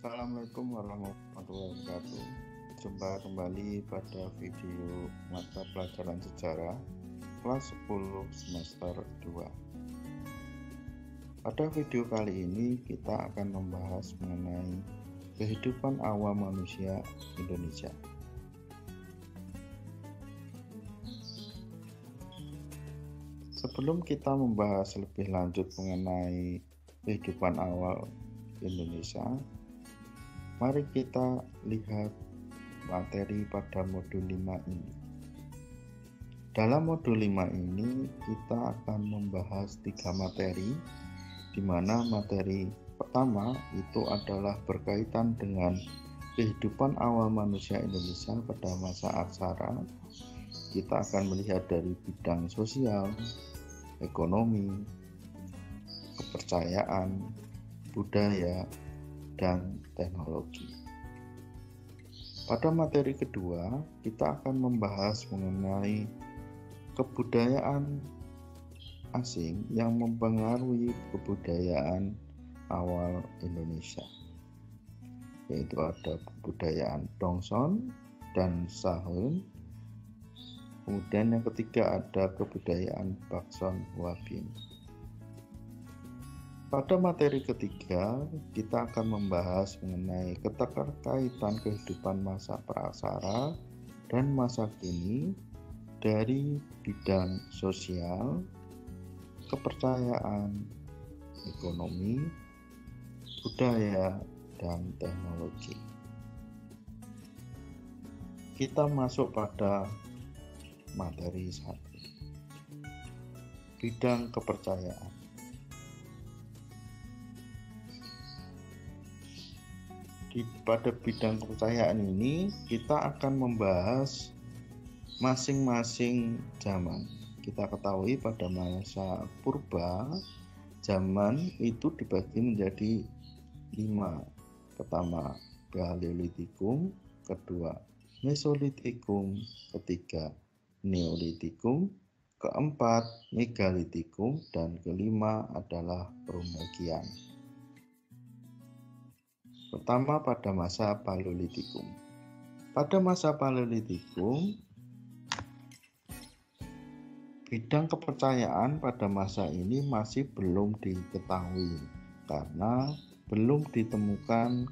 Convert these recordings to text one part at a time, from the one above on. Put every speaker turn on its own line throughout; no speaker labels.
Assalamualaikum warahmatullahi wabarakatuh. Jumpa kembali pada video mata pelajaran sejarah kelas 10 semester 2. Pada video kali ini kita akan membahas mengenai kehidupan awal manusia Indonesia. Sebelum kita membahas lebih lanjut mengenai kehidupan awal Indonesia, mari kita lihat materi pada modul 5 ini. Dalam modul 5 ini kita akan membahas 3 materi, di mana materi pertama itu adalah berkaitan dengan kehidupan awal manusia Indonesia pada masa aksara. Kita akan melihat dari bidang sosial, ekonomi, kepercayaan, budaya, dan teknologi. Pada materi kedua, kita akan membahas mengenai kebudayaan asing yang mempengaruhi kebudayaan awal Indonesia, yaitu ada kebudayaan Dongson dan Sahun. Kemudian yang ketiga ada kebudayaan Bakson Wabin. Pada materi ketiga, kita akan membahas mengenai keterkaitan kehidupan masa praksara dan masa kini dari bidang sosial, kepercayaan, ekonomi, budaya, dan teknologi. Kita masuk pada materi 1. Bidang kepercayaan. Pada bidang kepercayaan ini kita akan membahas masing-masing zaman. Kita ketahui pada masa purba, zaman itu dibagi menjadi 5. Pertama, Paleolitikum, kedua, Mesolitikum, ketiga, Neolitikum, keempat, Megalitikum, dan kelima adalah Purbagian. Pertama, pada masa Paleolitikum. Pada masa Paleolitikum, bidang kepercayaan pada masa ini masih belum diketahui karena belum ditemukan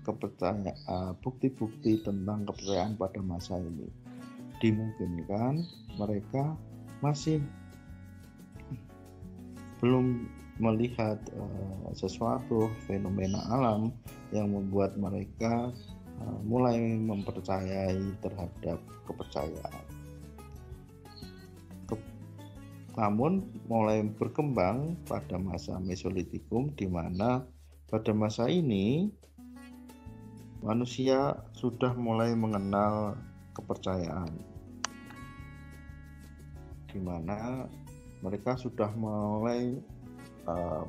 bukti-bukti tentang kepercayaan pada masa ini. Dimungkinkan mereka masih belum melihat sesuatu fenomena alam yang membuat mereka mulai mempercayai terhadap kepercayaan. Namun mulai berkembang pada masa Mesolitikum, di mana pada masa ini manusia sudah mulai mengenal kepercayaan, di mana mereka sudah mulai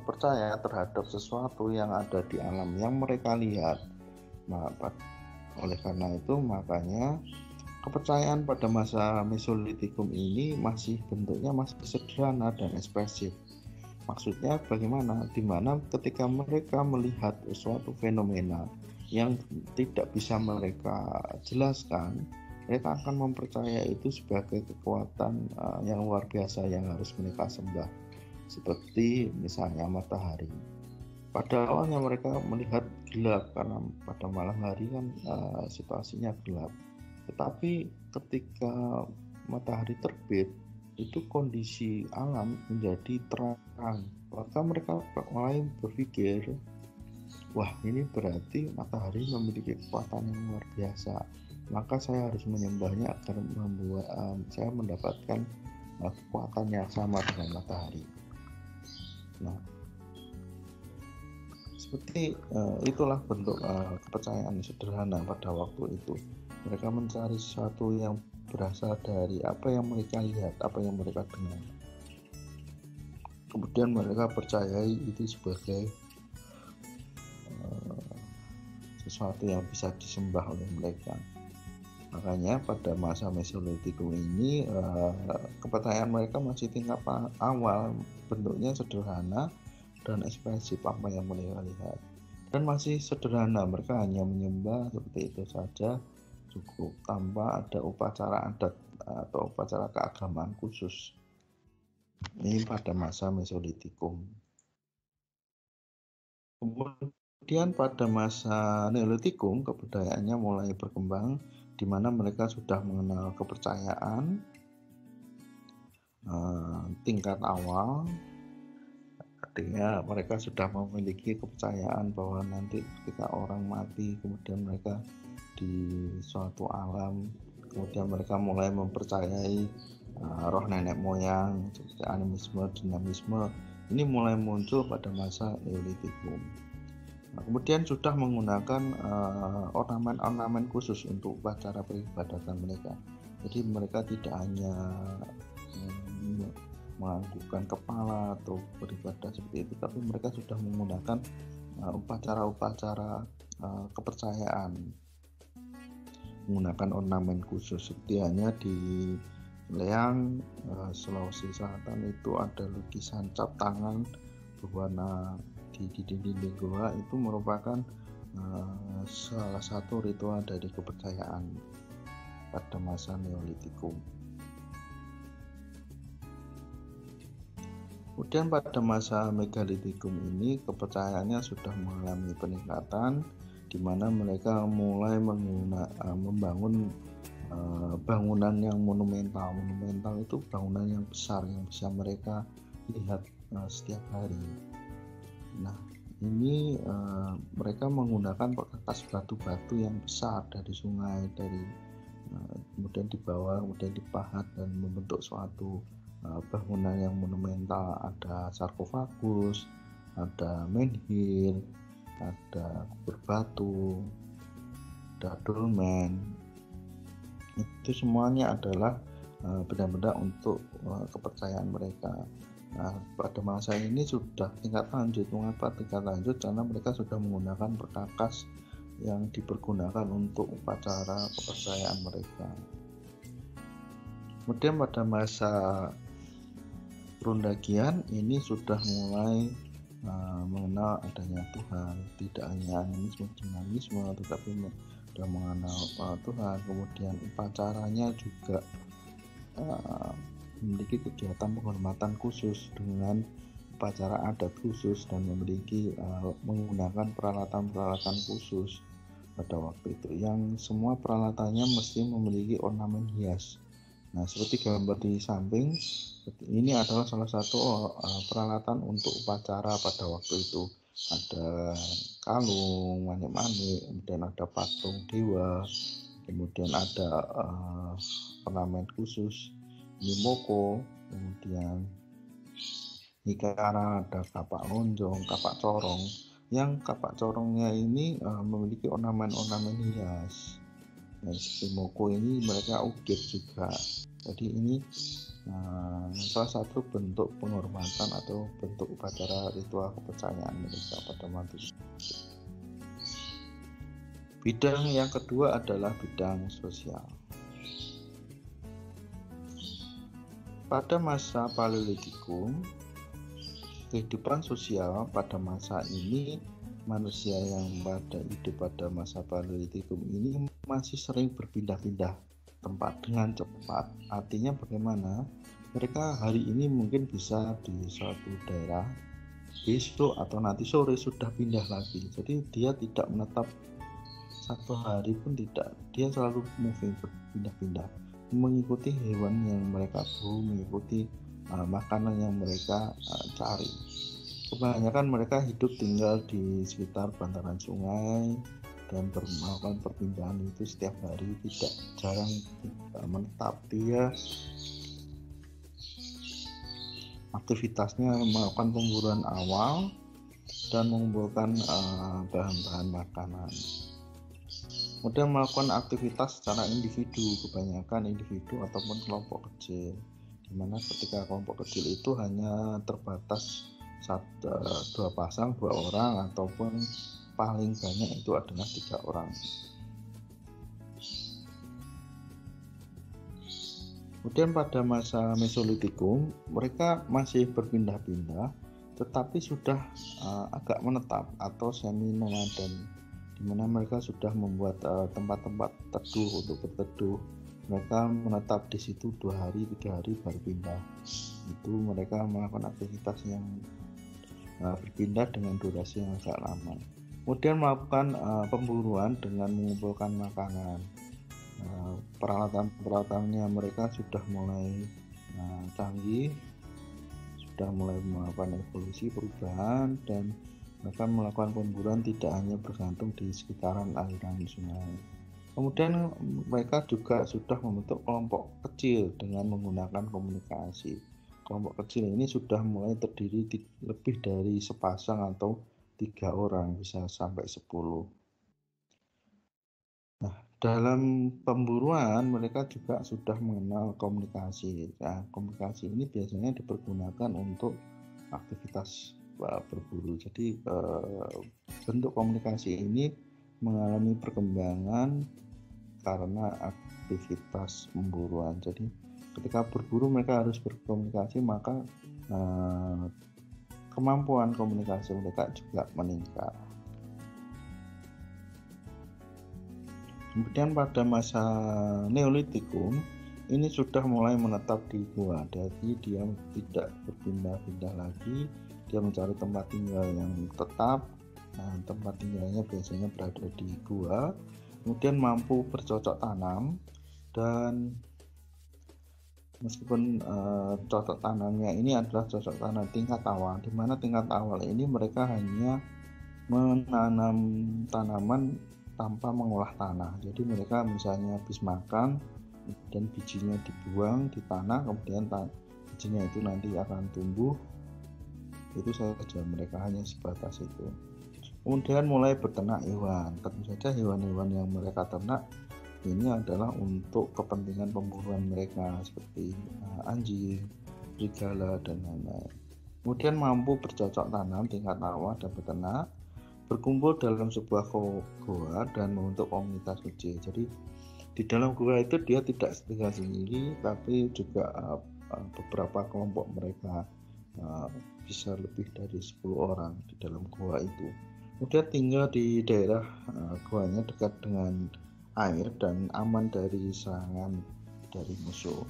percaya terhadap sesuatu yang ada di alam yang mereka lihat. Oleh karena itu makanya kepercayaan pada masa Mesolitikum ini bentuknya masih sederhana dan ekspresif. Maksudnya bagaimana? Dimana ketika mereka melihat suatu fenomena yang tidak bisa mereka jelaskan, mereka akan mempercayai itu sebagai kekuatan yang luar biasa yang harus mereka sembah. Seperti misalnya matahari. Pada awalnya mereka melihat gelap karena pada malam hari kan situasinya gelap. Tetapi ketika matahari terbit, itu kondisi alam menjadi terang. Maka mereka mulai berpikir, wah ini berarti matahari memiliki kekuatan yang luar biasa. Maka saya harus menyembahnya agar membuat saya mendapatkan kekuatan yang sama dengan matahari. Nah, seperti itulah bentuk kepercayaan sederhana pada waktu itu. Mereka mencari sesuatu yang berasal dari apa yang mereka lihat, apa yang mereka dengar. Kemudian mereka percayai itu sebagai sesuatu yang bisa disembah oleh mereka. Makanya pada masa Mesolitikum ini kepercayaan mereka masih tingkat awal, bentuknya sederhana dan ekspresif apa yang mereka lihat. dan masih sederhana, mereka hanya menyembah seperti itu saja cukup tanpa ada upacara adat atau upacara keagamaan khusus. Ini pada masa Mesolitikum. Kemudian pada masa Neolitikum kebudayaannya mulai berkembang, di mana mereka sudah mengenal kepercayaan tingkat awal. Artinya mereka sudah memiliki kepercayaan bahwa nanti ketika orang mati kemudian mereka di suatu alam, kemudian mereka mulai mempercayai roh nenek moyang seperti animisme, dinamisme. Ini mulai muncul pada masa Neolitikum. Nah, kemudian sudah menggunakan ornamen-ornamen khusus untuk upacara peribadatan mereka. Jadi mereka tidak hanya menganggukkan kepala atau beribadah seperti itu, tapi mereka sudah menggunakan upacara-upacara kepercayaan, menggunakan ornamen khusus. Seperti hanya di Leang, Sulawesi Selatan itu ada lukisan cap tangan berwarna di dinding goa, itu merupakan salah satu ritual dari kepercayaan pada masa Neolitikum. Kemudian pada masa Megalitikum ini kepercayaannya sudah mengalami peningkatan, di mana mereka mulai membangun bangunan yang monumental. Monumental itu bangunan yang besar yang bisa mereka lihat setiap hari. Nah, ini mereka menggunakan perkakas batu-batu yang besar dari sungai, kemudian dibawa, kemudian dipahat dan membentuk suatu bangunan yang monumental. Ada sarkofagus, ada menhir, ada kubur batu, ada dolmen. Itu semuanya adalah benda-benda untuk kepercayaan mereka. Nah, pada masa ini sudah tingkat lanjut. Mengapa tingkat lanjut? Karena mereka sudah menggunakan perkakas yang dipergunakan untuk upacara kepercayaan mereka. Kemudian pada masa Rundagian ini sudah mulai mengenal adanya Tuhan, tidak hanya animisme, dinamisme, tetapi sudah mengenal Tuhan. Kemudian upacaranya juga memiliki kegiatan penghormatan khusus dengan upacara adat khusus dan memiliki menggunakan peralatan-peralatan khusus pada waktu itu, yang semua peralatannya mesti memiliki ornamen hias. Nah, seperti gambar di samping, ini adalah salah satu peralatan untuk upacara pada waktu itu. Ada kalung, manik-manik, kemudian ada patung dewa, kemudian ada ornamen khusus, moko, kemudian hikara, ada kapak lonjong, kapak corong. Yang kapak corongnya ini memiliki ornamen-ornamen hias. Nah, seperti moko ini mereka ukir juga. Jadi ini salah satu bentuk penghormatan atau bentuk upacara ritual kepercayaan mereka pada masa. Bidang yang kedua adalah bidang sosial. Pada masa Paleolitikum, kehidupan sosial pada masa ini, manusia yang hidup pada masa Paleolitikum ini masih sering berpindah-pindah tempat dengan cepat. Artinya bagaimana? Mereka hari ini mungkin bisa di suatu daerah, besok atau nanti sore sudah pindah lagi. Jadi dia tidak menetap satu hari pun tidak, dia selalu moving, berpindah-pindah, mengikuti hewan yang mereka buru, mengikuti makanan yang mereka cari. Kebanyakan mereka hidup tinggal di sekitar bantaran sungai dan melakukan perpindahan itu setiap hari, tidak jarang menetap. Dia aktivitasnya melakukan pemburuan awal dan mengumpulkan bahan-bahan makanan. Kemudian melakukan aktivitas secara individu, kebanyakan individu ataupun kelompok kecil, dimana ketika kelompok kecil itu hanya terbatas 2 pasang, 2 orang, ataupun paling banyak itu adalah 3 orang. Kemudian pada masa Mesolitikum mereka masih berpindah-pindah, tetapi sudah agak menetap atau semi nomaden, di mana mereka sudah membuat tempat-tempat teduh untuk berteduh. Mereka menetap di situ 2 hari 3 hari baru pindah. Itu mereka melakukan aktivitas yang berpindah dengan durasi yang agak lama. Kemudian melakukan pemburuan dengan mengumpulkan makanan. Peralatan-peralatannya mereka sudah mulai canggih, sudah mulai melakukan evolusi perubahan, dan mereka melakukan pemburuan tidak hanya bergantung di sekitaran aliran sungai. Kemudian mereka juga sudah membentuk kelompok kecil dengan menggunakan komunikasi. Kelompok kecil ini sudah mulai terdiri lebih dari sepasang atau 3 orang, bisa sampai 10. Nah, dalam pemburuan mereka juga sudah mengenal komunikasi. Nah, komunikasi ini biasanya dipergunakan untuk aktivitas berburu. Jadi bentuk komunikasi ini mengalami perkembangan karena aktivitas pemburuan. Jadi ketika berburu mereka harus berkomunikasi, maka kemampuan komunikasi mereka juga meningkat. Kemudian pada masa Neolitikum ini sudah mulai menetap di gua, jadi dia tidak berpindah-pindah lagi, dia mencari tempat tinggal yang tetap. Nah, tempat tinggalnya biasanya berada di gua, kemudian mampu bercocok tanam, dan meskipun cocok tanamnya ini adalah cocok tanam tingkat awal, di mana tingkat awal ini mereka hanya menanam tanaman tanpa mengolah tanah. Jadi mereka misalnya habis makan, dan bijinya dibuang di tanah, kemudian bijinya itu nanti akan tumbuh. Itu saja, mereka hanya sebatas itu. Kemudian mulai berternak hewan. Tentu saja hewan-hewan yang mereka ternak ini adalah untuk kepentingan pemburuan mereka, seperti anjing, serigala, dan lain-lain. Kemudian mampu bercocok tanam tingkat awal dan beternak, berkumpul dalam sebuah goa dan membentuk komunitas kecil. Jadi di dalam goa itu dia tidak tinggal sendiri, tapi juga beberapa kelompok mereka, bisa lebih dari 10 orang di dalam goa itu. Kemudian tinggal di daerah goanya dekat dengan air dan aman dari serangan dari musuh.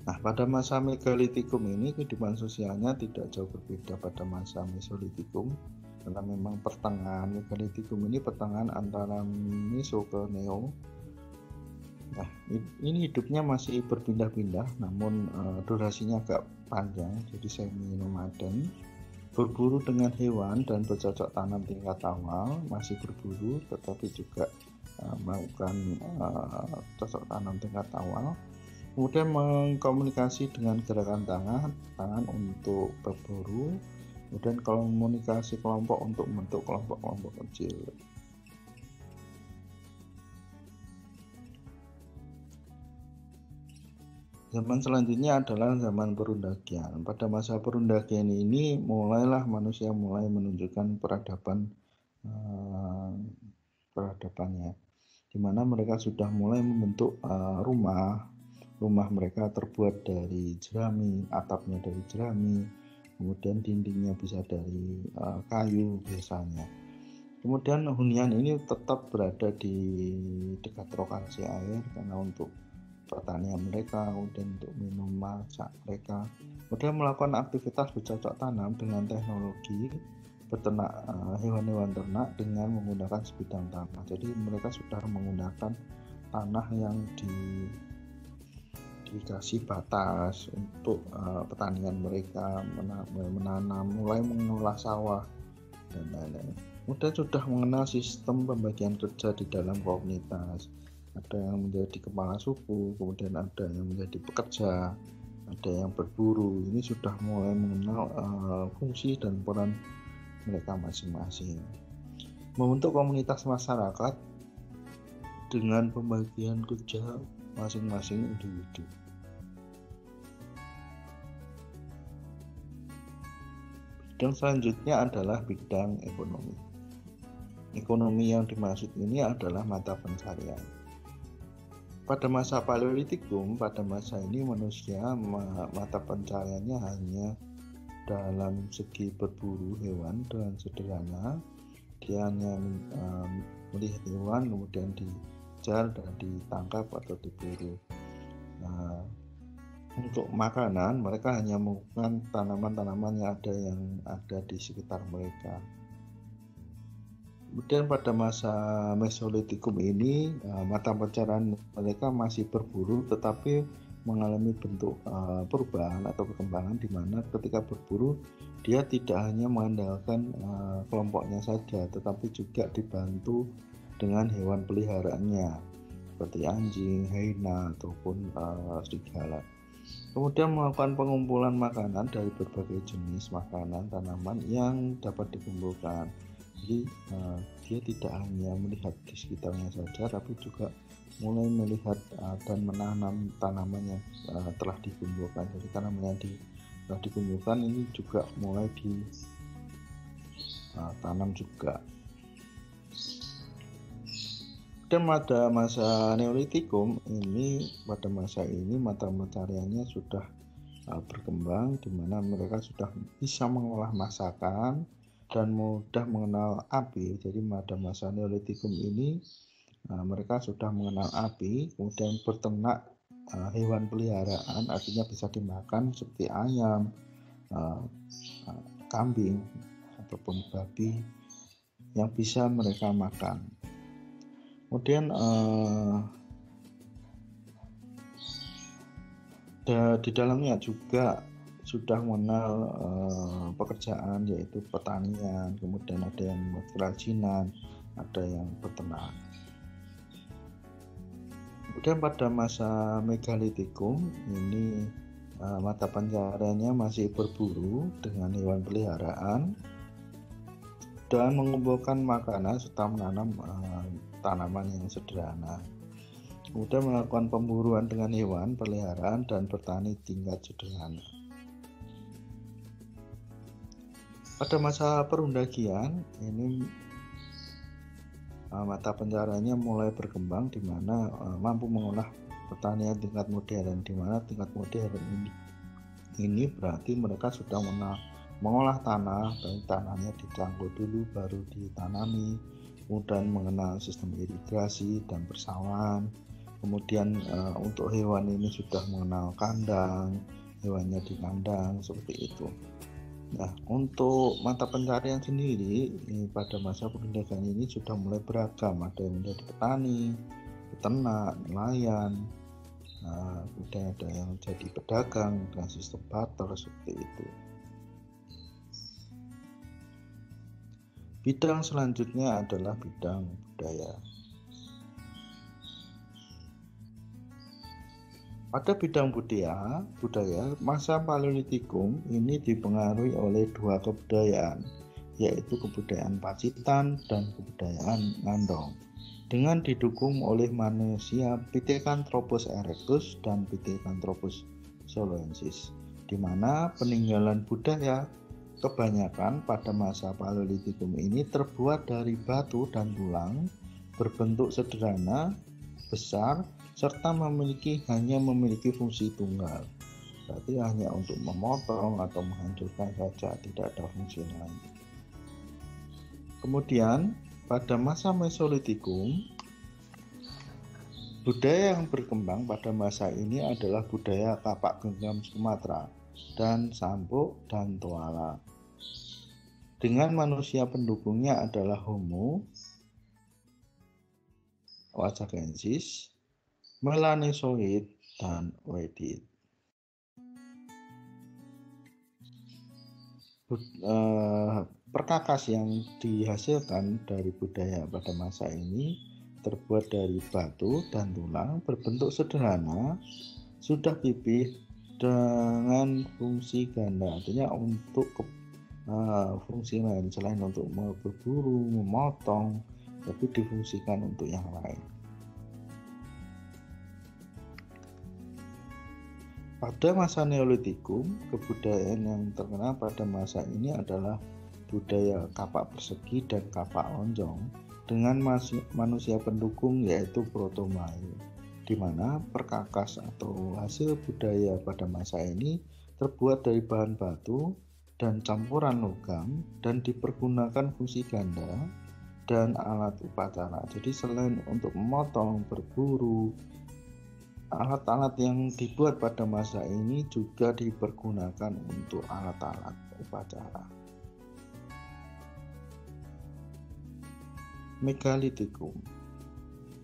Nah, pada masa Megalitikum ini kehidupan sosialnya tidak jauh berbeda pada masa Mesolitikum, karena memang pertengahan Megalitikum ini pertengahan antara Meso ke Neo. Nah, ini hidupnya masih berpindah-pindah, namun durasinya agak panjang, jadi semi nomaden, berburu dengan hewan dan bercocok tanam tingkat awal, masih berburu tetapi juga melakukan cocok tanam tingkat awal. Kemudian mengkomunikasi dengan gerakan tangan untuk berburu, kemudian komunikasi kelompok untuk membentuk kelompok-kelompok kecil. Zaman selanjutnya adalah zaman perundagian. Pada masa perundagian ini mulailah manusia mulai menunjukkan peradabannya, di mana mereka sudah mulai membentuk rumah mereka terbuat dari jerami, atapnya dari jerami, kemudian dindingnya bisa dari kayu biasanya. Kemudian hunian ini tetap berada di dekat lokasi air karena untuk pertanian mereka, kemudian untuk minum masak mereka. Kemudian melakukan aktivitas bercocok tanam dengan teknologi beternak hewan-hewan ternak dengan menggunakan sebidang tanah. Jadi mereka sudah menggunakan tanah yang dikasih batas untuk pertanian mereka, menanam, mulai mengolah sawah, dan lain-lain. Kemudian sudah mengenal sistem pembagian kerja di dalam komunitas. Ada yang menjadi kepala suku, kemudian ada yang menjadi pekerja, ada yang berburu. Ini sudah mulai mengenal fungsi dan peran mereka masing-masing. Membentuk komunitas masyarakat dengan pembagian kerja masing-masing individu. Bidang selanjutnya adalah bidang ekonomi. Ekonomi yang dimaksud ini adalah mata pencarian. Pada masa Paleolitikum, pada masa ini manusia mata pencahariannya hanya dalam segi berburu hewan dengan sederhana. Dia hanya melihat hewan kemudian dikejar dan ditangkap atau diburu. Nah, untuk makanan mereka hanya menggunakan tanaman-tanaman yang ada di sekitar mereka. Kemudian pada masa Mesolitikum ini mata pencaharian mereka masih berburu, tetapi mengalami bentuk perubahan atau perkembangan, di mana ketika berburu dia tidak hanya mengandalkan kelompoknya saja, tetapi juga dibantu dengan hewan peliharaannya seperti anjing, hyena ataupun serigala. Kemudian melakukan pengumpulan makanan dari berbagai jenis makanan tanaman yang dapat dikumpulkan. Jadi dia tidak hanya melihat di sekitarnya saja, tapi juga mulai melihat dan menanam tanaman yang telah dikumpulkan. Jadi tanaman yang telah dikumpulkan ini juga mulai ditanam juga. Dan pada masa Neolitikum ini, pada masa ini mata pencahariannya sudah berkembang, di mana mereka sudah bisa mengolah masakan dan mudah mengenal api. Jadi pada masa Neolitikum ini mereka sudah mengenal api, kemudian berternak hewan peliharaan, artinya bisa dimakan seperti ayam, kambing ataupun babi yang bisa mereka makan. Kemudian di dalamnya juga sudah mengenal pekerjaan, yaitu pertanian, kemudian ada yang membuat kerajinan, ada yang peternak. Kemudian pada masa Megalitikum ini mata pencahariannya masih berburu dengan hewan peliharaan dan mengumpulkan makanan serta menanam tanaman yang sederhana. Kemudian melakukan pemburuan dengan hewan peliharaan dan bertani tingkat sederhana. Pada masa Perundagian ini mata pencahariannya mulai berkembang, di mana mampu mengolah pertanian tingkat modern, di mana tingkat modern ini berarti mereka sudah mengolah tanah, dan tanahnya dicangkul dulu baru ditanami, kemudian mengenal sistem irigasi dan persawahan. Kemudian untuk hewan ini sudah mengenal kandang, hewannya di kandang seperti itu. Nah, untuk mata pencaharian sendiri pada masa perundakan ini sudah mulai beragam. Ada yang menjadi petani, peternak, nelayan, kemudian ada yang menjadi pedagang dengan sistem barter seperti itu. Bidang selanjutnya adalah bidang budaya. Pada bidang budaya, masa Paleolitikum ini dipengaruhi oleh dua kebudayaan, yaitu kebudayaan Pacitan dan kebudayaan Ngandong, dengan didukung oleh manusia Pithecanthropus erectus dan Pithecanthropus soloensis, di mana peninggalan budaya kebanyakan pada masa Paleolitikum ini terbuat dari batu dan tulang, berbentuk sederhana, besar, serta hanya memiliki fungsi tunggal, berarti hanya untuk memotong atau menghancurkan saja, tidak ada fungsi lain. Kemudian pada masa Mesolitikum, budaya yang berkembang pada masa ini adalah budaya Kapak Genggam Sumatera dan Sampok dan Toala, dengan manusia pendukungnya adalah Homo Wajakensis, Melanesoid, dan Oedid. Perkakas yang dihasilkan dari budaya pada masa ini terbuat dari batu dan tulang, berbentuk sederhana, sudah pipih dengan fungsi ganda, artinya untuk fungsi lain selain untuk berburu, memotong, tapi difungsikan untuk yang lain. Pada masa Neolitikum, kebudayaan yang terkenal pada masa ini adalah budaya kapak persegi dan kapak lonjong dengan manusia pendukung, yaitu Proto-Mayu, di mana perkakas atau hasil budaya pada masa ini terbuat dari bahan batu dan campuran logam dan dipergunakan fungsi ganda dan alat upacara. Jadi selain untuk memotong, berburu, alat-alat yang dibuat pada masa ini juga dipergunakan untuk alat-alat upacara. Megalitikum.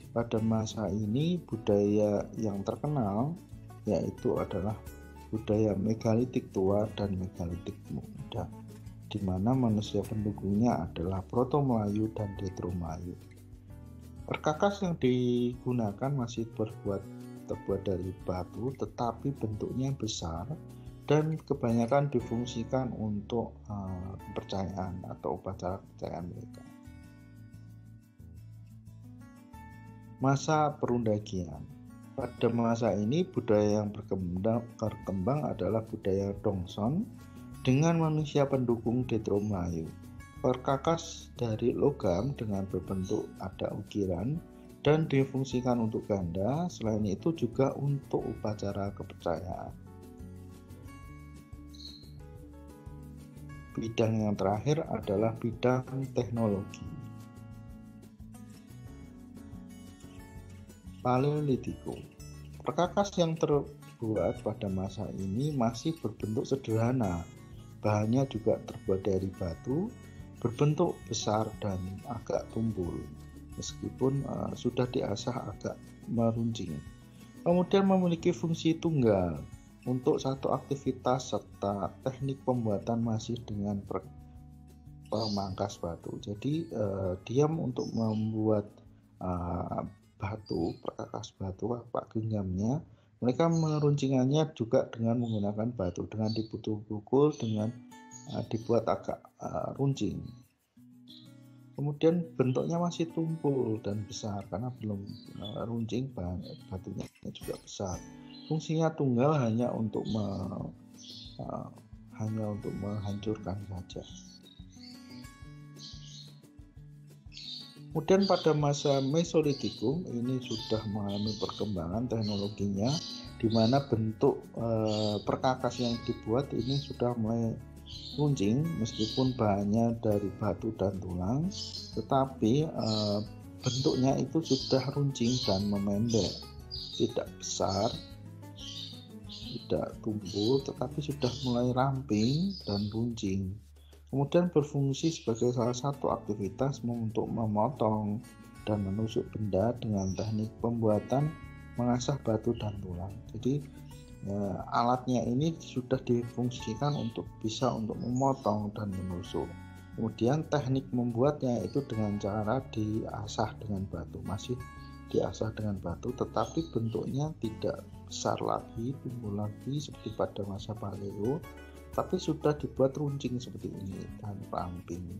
Pada masa ini budaya yang terkenal yaitu adalah budaya megalitik tua dan megalitik muda, di mana manusia pendukungnya adalah Proto Melayu dan Detro Melayu. Perkakas yang digunakan masih terbuat dari batu, tetapi bentuknya besar dan kebanyakan difungsikan untuk kepercayaan atau upacara kepercayaan mereka. Masa perundagian. Pada masa ini budaya yang berkembang adalah budaya Dongson dengan manusia pendukung Detro Melayu. Perkakas dari logam dengan berbentuk ada ukiran dan difungsikan untuk ganda, selain itu juga untuk upacara kepercayaan. Bidang yang terakhir adalah bidang teknologi. Paleolitikum. Perkakas yang terbuat pada masa ini masih berbentuk sederhana. Bahannya juga terbuat dari batu, berbentuk besar dan agak tumpul, meskipun sudah diasah agak meruncing. Kemudian memiliki fungsi tunggal untuk satu aktivitas serta teknik pembuatan masih dengan pemangkas batu. Jadi diam untuk membuat batu, perkakas batu, apa genggamnya, mereka meruncingannya juga dengan menggunakan batu, dengan dipukul dengan dibuat agak runcing. Kemudian bentuknya masih tumpul dan besar karena belum runcing, batunya juga besar. Fungsinya tunggal hanya untuk menghancurkan saja. Kemudian pada masa Mesolitikum ini sudah mengalami perkembangan teknologinya, di mana bentuk perkakas yang dibuat ini sudah mulai runcing meskipun bahannya dari batu dan tulang, tetapi bentuknya itu sudah runcing dan memendek, tidak besar, tidak tumpul, tetapi sudah mulai ramping dan runcing. Kemudian berfungsi sebagai salah satu aktivitas untuk memotong dan menusuk benda dengan teknik pembuatan mengasah batu dan tulang. Jadi alatnya ini sudah difungsikan untuk bisa untuk memotong dan menusuk. Kemudian teknik membuatnya itu dengan cara diasah dengan batu, masih diasah dengan batu, tetapi bentuknya tidak besar lagi, tumpul lagi seperti pada masa Paleo, tapi sudah dibuat runcing seperti ini dan ramping.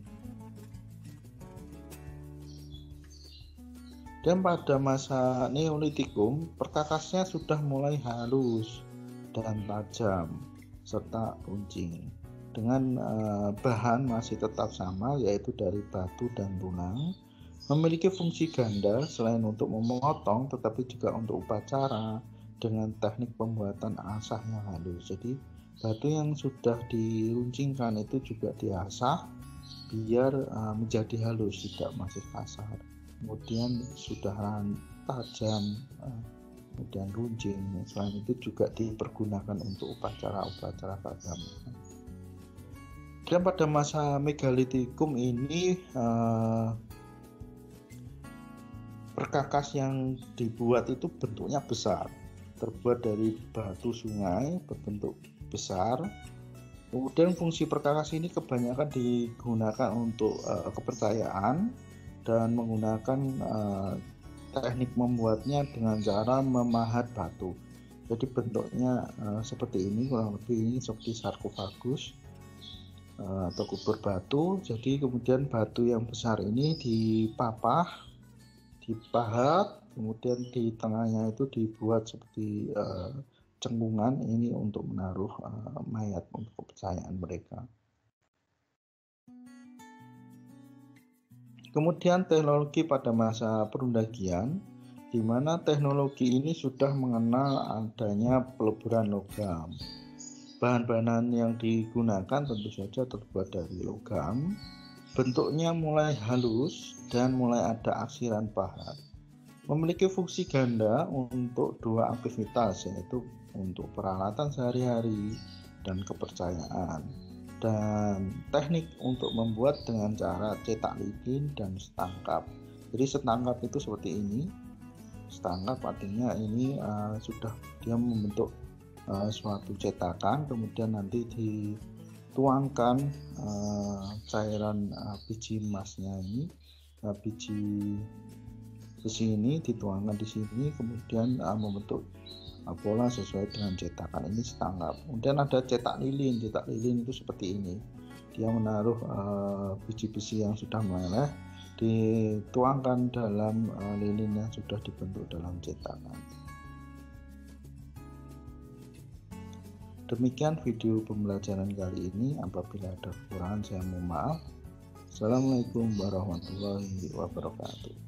Dan pada masa Neolitikum, perkakasnya sudah mulai halus dan tajam serta runcing. Dengan bahan masih tetap sama, yaitu dari batu dan tulang. Memiliki fungsi ganda selain untuk memotong, tetapi juga untuk upacara dengan teknik pembuatan asah yang halus. Jadi batu yang sudah diruncingkan itu juga diasah biar menjadi halus, tidak masih kasar. Kemudian sudah tajam, kemudian runcing. Selain itu juga dipergunakan untuk upacara-upacara keagamaan. Dan pada masa Megalitikum ini perkakas yang dibuat itu bentuknya besar, terbuat dari batu sungai berbentuk besar. Kemudian fungsi perkakas ini kebanyakan digunakan untuk kepercayaan dan menggunakan teknik membuatnya dengan cara memahat batu. Jadi bentuknya seperti ini, kurang lebih ini seperti sarkofagus atau kubur batu. Jadi kemudian batu yang besar ini dipapah, dipahat, kemudian di tengahnya itu dibuat seperti cengkungan ini untuk menaruh mayat untuk kepercayaan mereka. Kemudian teknologi pada masa perundagian, di mana teknologi ini sudah mengenal adanya peleburan logam. Bahan-bahan yang digunakan tentu saja terbuat dari logam, bentuknya mulai halus dan mulai ada aksiran pahat. Memiliki fungsi ganda untuk dua aktivitas, yaitu untuk peralatan sehari-hari dan kepercayaan. Dan teknik untuk membuat dengan cara cetak lilin dan setangkap. Jadi setangkap itu seperti ini. Setangkap artinya ini sudah dia membentuk suatu cetakan, kemudian nanti dituangkan cairan biji emasnya ini, biji besi ini dituangkan di sini, kemudian membentuk pola sesuai dengan cetakan. Ini setangkap. Kemudian ada cetak lilin. Cetak lilin itu seperti ini. Dia menaruh biji besi yang sudah meleleh, dituangkan dalam lilin yang sudah dibentuk dalam cetakan. Demikian video pembelajaran kali ini. Apabila ada kekurangan saya mohon maaf. Assalamualaikum warahmatullahi wabarakatuh.